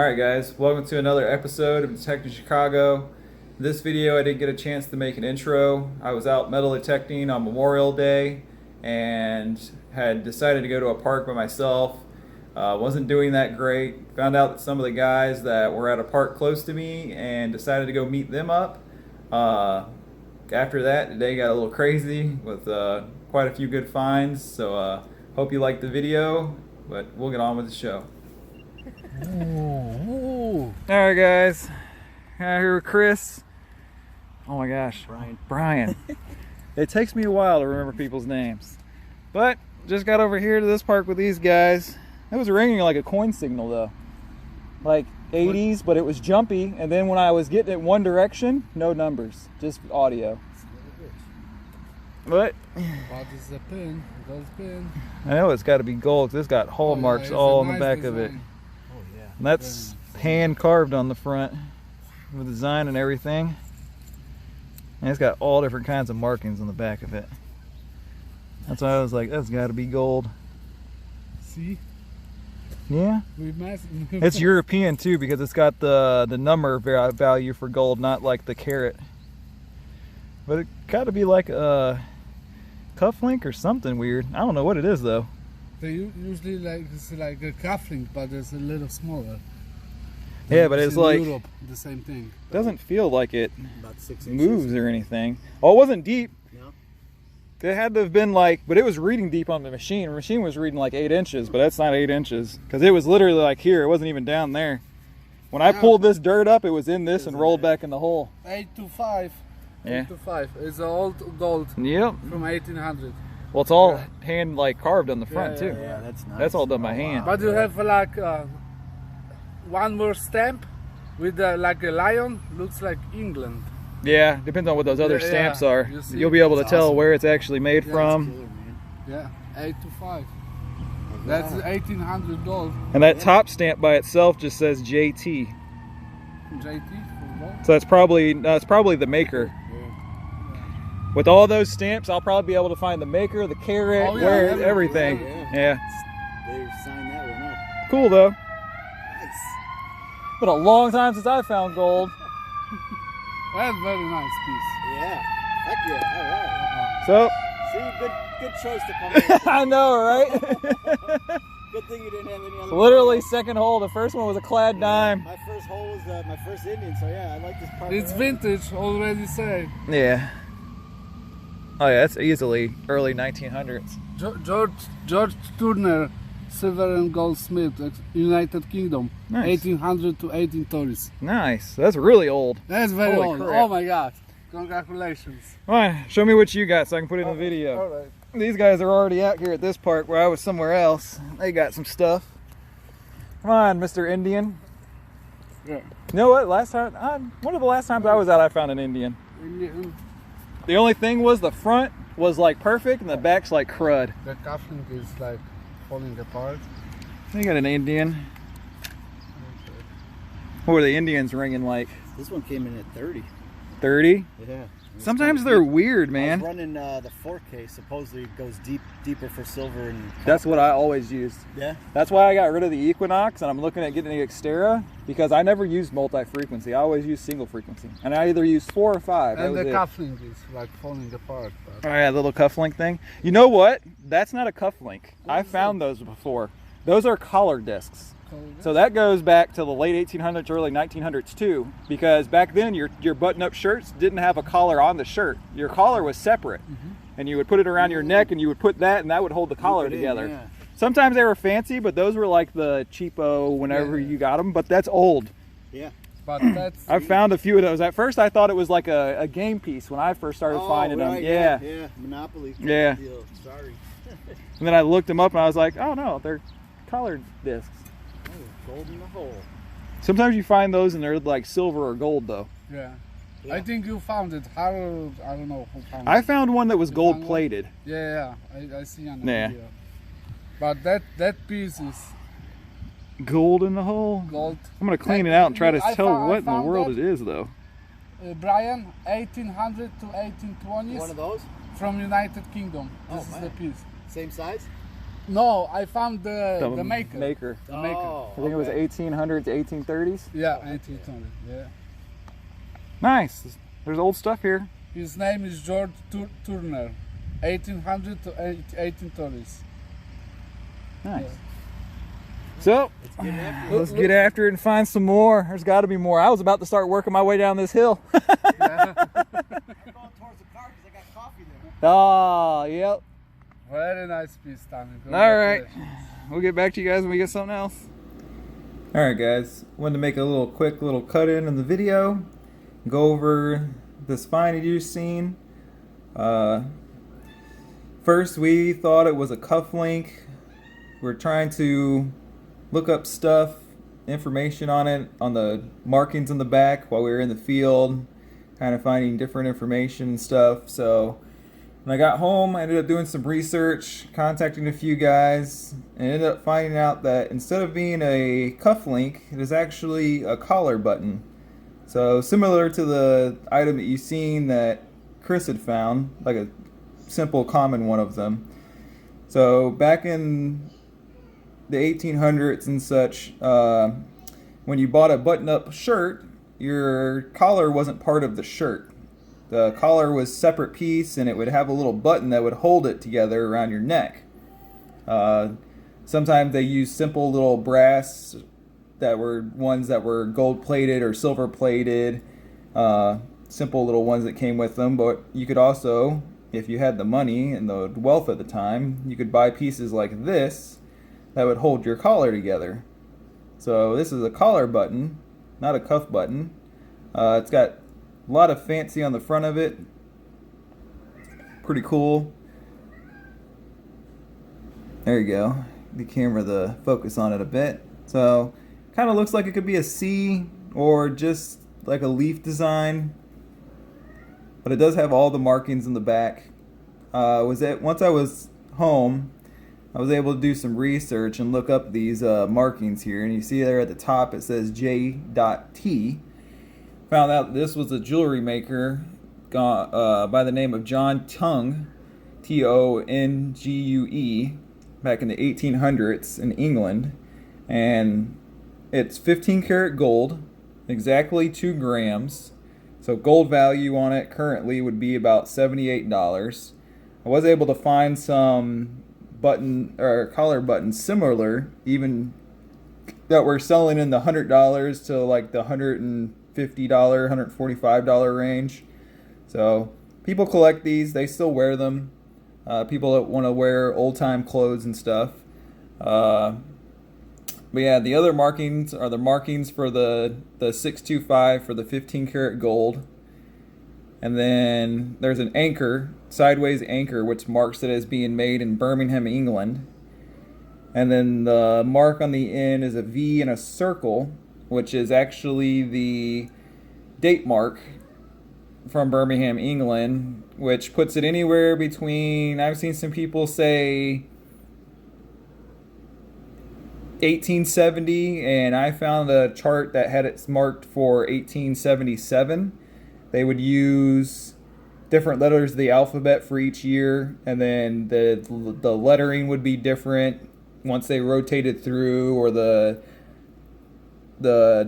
Alright guys, welcome to another episode of Detector Chicago. In this video I didn't get a chance to make an intro. I was out metal detecting on Memorial Day and had decided to go to a park by myself. Wasn't doing that great. Found out that some of the guys that were at a park close to me and decided to go meet them up. After that, the day got a little crazy with quite a few good finds, so hope you liked the video, but we'll get on with the show. Alright guys, out here with Chris. Oh my gosh, Brian. It takes me a while to remember people's names, but just got over here to this park with these guys. It was ringing like a coin signal though, like 80s, but it was jumpy, and then when I was getting it one direction, no numbers, just audio. What? What is the pin? Gold pin. I know it's got to be gold. This got hallmarks all on the back of it. And that's hand carved on the front with design and everything. And it's got all different kinds of markings on the back of it. That's why I was like, that's got to be gold. See? Yeah. It's European too because it's got the number value for gold, not like the carat. But it got to be like a cufflink or something weird. I don't know what it is though. They usually it's like a cufflink, but it's a little smaller. Yeah, but it's like Europe, the same thing. Doesn't feel like it about 6 moves inches. or anything. Oh, it wasn't deep. No. It had to have been like, but it was reading deep on the machine. The machine was reading like 8 inches, but that's not 8 inches because it was literally like here. It wasn't even down there. When I pulled this dirt up, it was in this and rolled back in the hole. 825. Yeah. 825. It's old gold. Yep. From 1800. Well, it's all hand like carved on the front too. Yeah, that's nice. That's all done by hand. But you have like one more stamp with like a lion. Looks like England. Yeah, depends on what those other stamps are. You'll be able to It's tell awesome. where it's actually made from. Killer, man. Yeah, 825. That's $1,800. And that top stamp by itself just says JT. JT for gold. So that's probably the maker. With all those stamps, I'll probably be able to find the maker, the carat, where everything. Yeah. They signed that one up. Cool though. Nice. Been a long time since I found gold. That's very nice piece. Yeah. Heck yeah. So. See, good choice to come in. I know, right? Good thing you didn't have any other. Literally second hole. The first one was a clad dime. My first hole was my first Indian, so yeah, I like this part. It's vintage, already say. Yeah. Oh yeah, that's easily early 1900s. George Turner, silver and gold smith, United Kingdom, Nice. 1800 to 1830s. Nice. That's really old. That's very Holy old. crap. Oh my God! Congratulations. Come on, show me what you got so I can put it in the video. All right. These guys are already out here at this park where I was somewhere else. They got some stuff. Come on, Mr. Indian. Yeah. You know what? One of the last times I was out, I found an Indian. The only thing was the front was like perfect and the back's like crud. The cufflink is like falling apart. They got an Indian. What were the Indians ringing like? This one came in at 30. 30? Yeah. Sometimes they're weird, I man. was running the 4K. Supposedly it goes deeper for silver and. That's what I always used. Yeah. That's why I got rid of the Equinox and I'm looking at getting the Xterra because I never used multi-frequency. I always used single frequency. And I either used 4 or 5. And the that was it. cufflink is like falling apart. But Oh yeah, little cufflink thing. You know what? That's not a cufflink. I found those before. Those are collar discs. So that goes back to the late 1800s, early 1900s too, because back then your button-up shirts didn't have a collar on the shirt. Your collar was separate, and you would put it around your neck, and you would put that, and that would hold the collar together. Yeah. Sometimes they were fancy, but those were like the cheapo whenever you got them. But that's old. Yeah. But that's. I found a few of those. At first, I thought it was like a game piece when I first started finding them. Right, Yeah. Yeah. Monopoly. Yeah. Deal. Sorry. And then I looked them up, and I was like, oh no, they're collared discs. Oh, gold in the hole. Sometimes you find those and they're like silver or gold though. Yeah. Yeah. I think you found it. Harold, I don't know who found it. I found one that was You gold found one? plated. Yeah. I see on the Yeah. video. But that piece is Gold in the hole. gold. I'm gonna clean it out and try to I tell found- what I in the found world that. it is though. Brian, 1800 to 1820s One of those? from United Kingdom. This Oh, is man. the piece. Same size? No, I found the maker. Maker. The maker. Oh, I think it was okay. 1800s, 1830s. Yeah, 1800. Yeah. Nice. There's old stuff here. His name is George Turner, 1800 to 1830s. Nice. Yeah. So, Get after it. let's get after it and find some more. There's got to be more. I was about to start working my way down this hill. Going towards the car because I got coffee there. Oh, yep. Very nice piece, Tommy. All right. We'll get back to you guys when we get something else. All right, guys. Wanted to make a quick little cut in the video. Go over this find that you've seen. First, we thought it was a cufflink. We're trying to look up stuff, information on it, on the markings in the back while we were in the field, kind of finding different information and stuff. So when I got home, I ended up doing some research, contacting a few guys, and ended up finding out that instead of being a cufflink, it is actually a collar button. So similar to the item that you've seen that Chris had found, like a simple common one of them. So back in the 1800s and such, when you bought a button-up shirt, your collar wasn't part of the shirt. The collar was a separate piece, and it would have a little button that would hold it together around your neck. Sometimes they used simple little brass that were ones that were gold-plated or silver-plated, simple little ones that came with them. But you could also, if you had the money and the wealth at the time, you could buy pieces like this that would hold your collar together. So this is a collar button, not a cuff button. It's got a lot of fancy on the front of it. Pretty cool. There you go. The camera, the focus on it a bit. So kind of looks like it could be a C or just like a leaf design. But it does have all the markings in the back. Once I was home, I was able to do some research and look up these markings here, and you see there at the top it says J.T. Found out this was a jewelry maker by the name of John Tongue, Tongue, back in the 1800s in England, and it's 15 karat gold, exactly 2 grams. So gold value on it currently would be about $78. I was able to find some button or collar buttons similar, even that were selling in the $100 to like the $150, $145 range. So people collect these, they still wear them. People that want to wear old time clothes and stuff. But yeah, the other markings are the markings for the 625 for the 15 karat gold. And then there's an anchor, sideways anchor, which marks it as being made in Birmingham, England. And then the mark on the end is a V and a circle, which is actually the date mark from Birmingham, England, which puts it anywhere between, I've seen some people say 1870, and I found a chart that had it marked for 1877. They would use different letters of the alphabet for each year, and then the lettering would be different once they rotated through, or the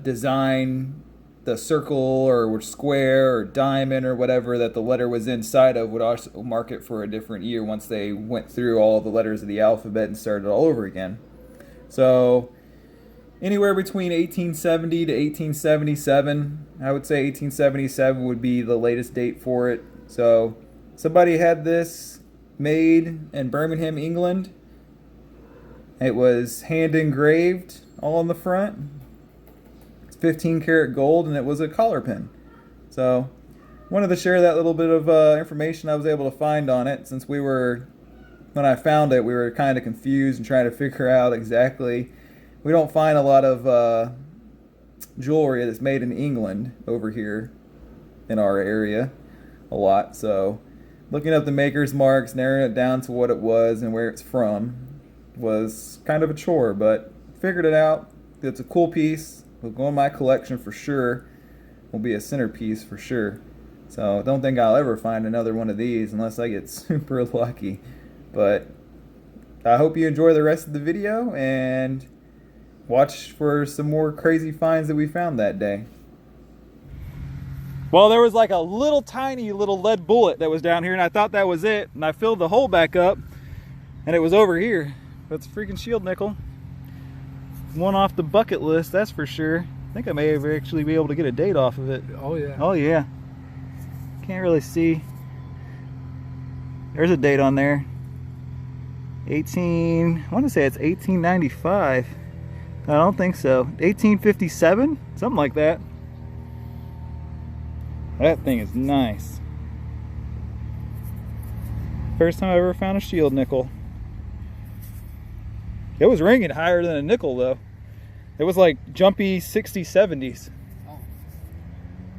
design, the circle or square or diamond or whatever that the letter was inside of would also mark it for a different year once they went through all the letters of the alphabet and started all over again. So anywhere between 1870 to 1877. I would say 1877 would be the latest date for it. So somebody had this made in Birmingham, England. It was hand engraved all on the front. It's 15 karat gold, and it was a collar pin. So wanted to share that little bit of information I was able to find on it, since when I found it, we were kind of confused and trying to figure out exactly. We don't find a lot of jewelry that's made in England over here in our area a lot. So looking up the maker's marks, narrowing it down to what it was and where it's from was kind of a chore, but figured it out. It's a cool piece. Will go in my collection for sure. Will be a centerpiece for sure. So I don't think I'll ever find another one of these unless I get super lucky. But I hope you enjoy the rest of the video and watch for some more crazy finds that we found that day. Well, there was like a little tiny little lead bullet that was down here, and I thought that was it, and I filled the hole back up and it was over here. But it's a freaking shield nickel. One off the bucket list, that's for sure. I think I may actually be able to get a date off of it. Oh yeah. Oh yeah. Can't really see. There's a date on there. I want to say it's 1895. I don't think so. 1857? Something like that. That thing is nice. First time I ever found a shield nickel. It was ringing higher than a nickel though. It was like jumpy 60s, 70s. Oh.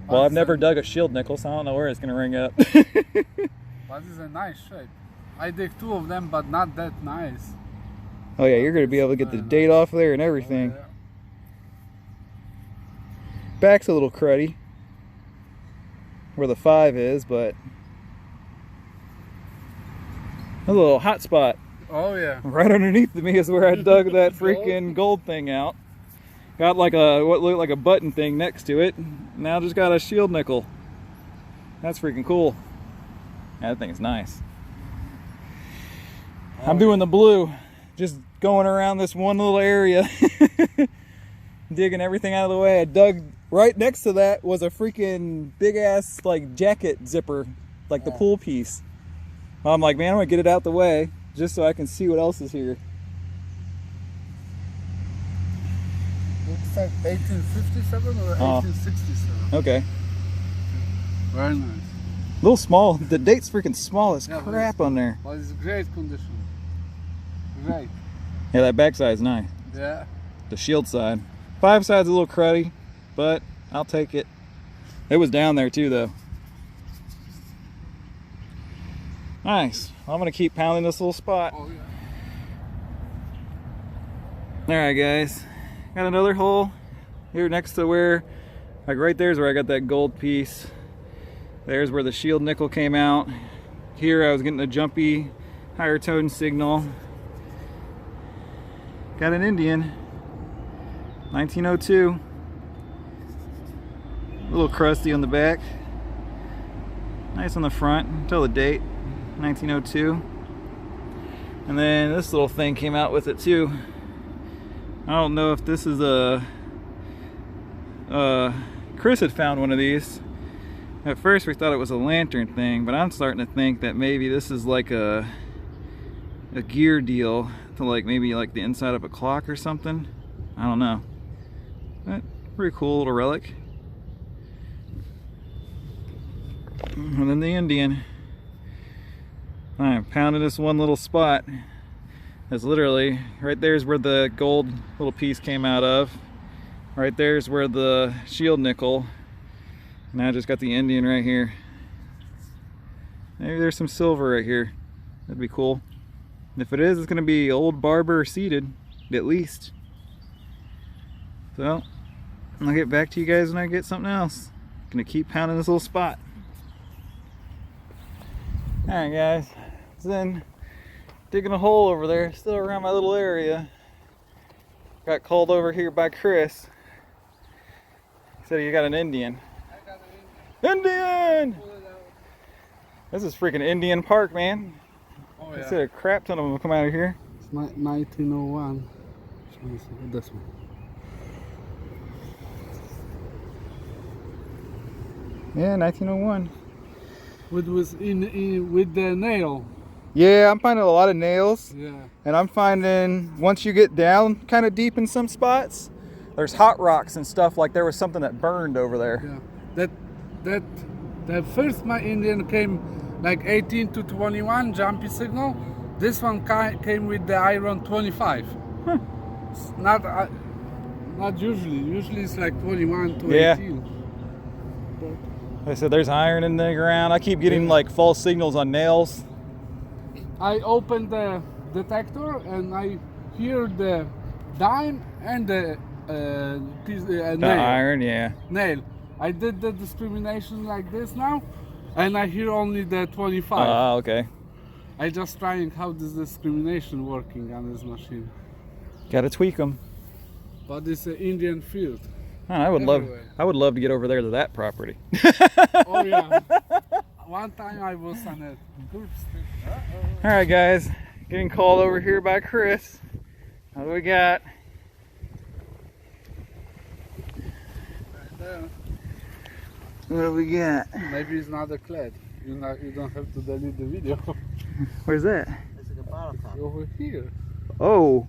Well, I've never dug a shield nickel, so I don't know where it's gonna ring up. But it's a nice shape. I dig 2 of them, but not that nice. Oh yeah, you're gonna be able to get the date off there and everything. Oh, yeah. Back's a little cruddy where the 5 is, but a little hot spot. Oh yeah. Right underneath me is where I dug that freaking gold thing out. Got like a what looked like a button thing next to it. Now just got a shield nickel. That's freaking cool. That thing's nice. I'm doing the blue, just going around this one little area, digging everything out of the way. I dug right next to that was a freaking big ass like jacket zipper, like the pull piece. I'm like, man, I'm gonna get it out the way just so I can see what else is here. Looks like 1857 or 1867. Okay. Very nice. A little small. The date's freaking small as crap on there. But it's great condition. Great. Yeah, that back side's nice. Yeah. The shield side. 5 side's a little cruddy, but I'll take it. It was down there too though. Nice. I'm gonna keep pounding this little spot. Oh yeah. Alright guys, got another hole here next to where, like right there's where I got that gold piece. There's where the shield nickel came out. Here I was getting a jumpy higher tone signal. Got an Indian, 1902. A little crusty on the back. Nice on the front, tell the date, 1902. And then this little thing came out with it too. I don't know if this is Chris had found one of these. At first we thought it was a lantern thing, but I'm starting to think that maybe this is like a gear deal to like maybe like the inside of a clock or something. I don't know. But pretty cool little relic. And then the Indian. I'm pounding this one little spot. That's literally right there's where the gold little piece came out of. Right there's where the shield nickel. Now I just got the Indian right here. Maybe there's some silver right here. That'd be cool. If it is, it's gonna be old barber seated, at least. So I'll get back to you guys when I get something else. Gonna keep pounding this little spot. Alright guys, then digging a hole over there, still around my little area. Got called over here by Chris. He said he got an Indian. I got an Indian! Pull it out. This is freaking Indian Park, man. Oh I yeah. said a crap ton of them will come out of here. It's 1901. This one. Yeah, 1901. With the nail. Yeah, I'm finding a lot of nails. Yeah. And I'm finding, once you get down kind of deep in some spots, there's hot rocks and stuff, like there was something that burned over there. Yeah. The first my Indian came like 18 to 21 jumpy signal. This one came with the iron 25. Huh. It's not usually. Usually it's like 21 to Yeah. 18. I said there's iron in the ground. I keep getting like false signals on nails. I opened the detector and I hear the dime and the nail. Iron, yeah. Nail. I did the discrimination like this now, and I hear only the 25. Okay. I just trying how this discrimination working on this machine. Gotta tweak them. But it's an Indian field. I would Everywhere. love to get over there to that property. Oh yeah. One time I was on a group trip. All right, guys, getting called over here by Chris. What do we got? Right there. What do we got? Maybe it's not a clad. You don't have to delete the video. Where's that? It's like a bottle top. Over here. Oh,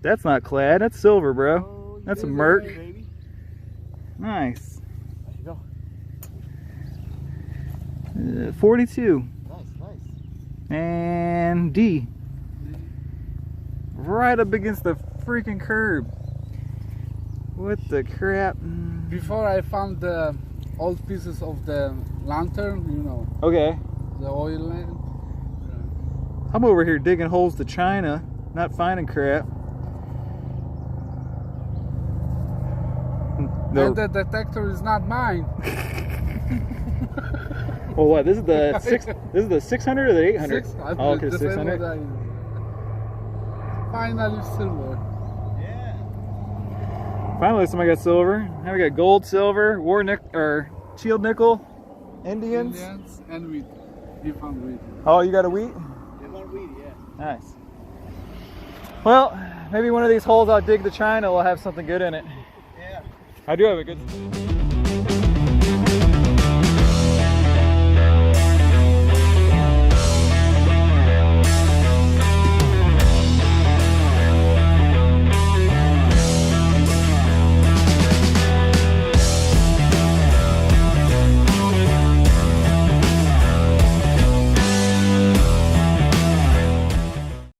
that's not clad. That's silver, bro. Oh, That's a you Merc. got it, baby. Nice. There you go. 42. Nice, nice. And D. Right up against the freaking curb. What the crap? Before I found the old pieces of the lantern, you know, Okay. the oil lamp. I'm over here digging holes to China, not finding crap. And the detector is not mine. Well, what? This is the 600 or the 800? Oh, okay, the same 600. one finally silver. Yeah. Finally, somebody got silver. Now we got gold, silver, shield nickel, Indians. Indians and wheat. We found wheat. Oh, you got a wheat? They want weed, yeah. Nice. Well, maybe one of these holes I'll dig to China will have something good in it. Yeah. I do have a good.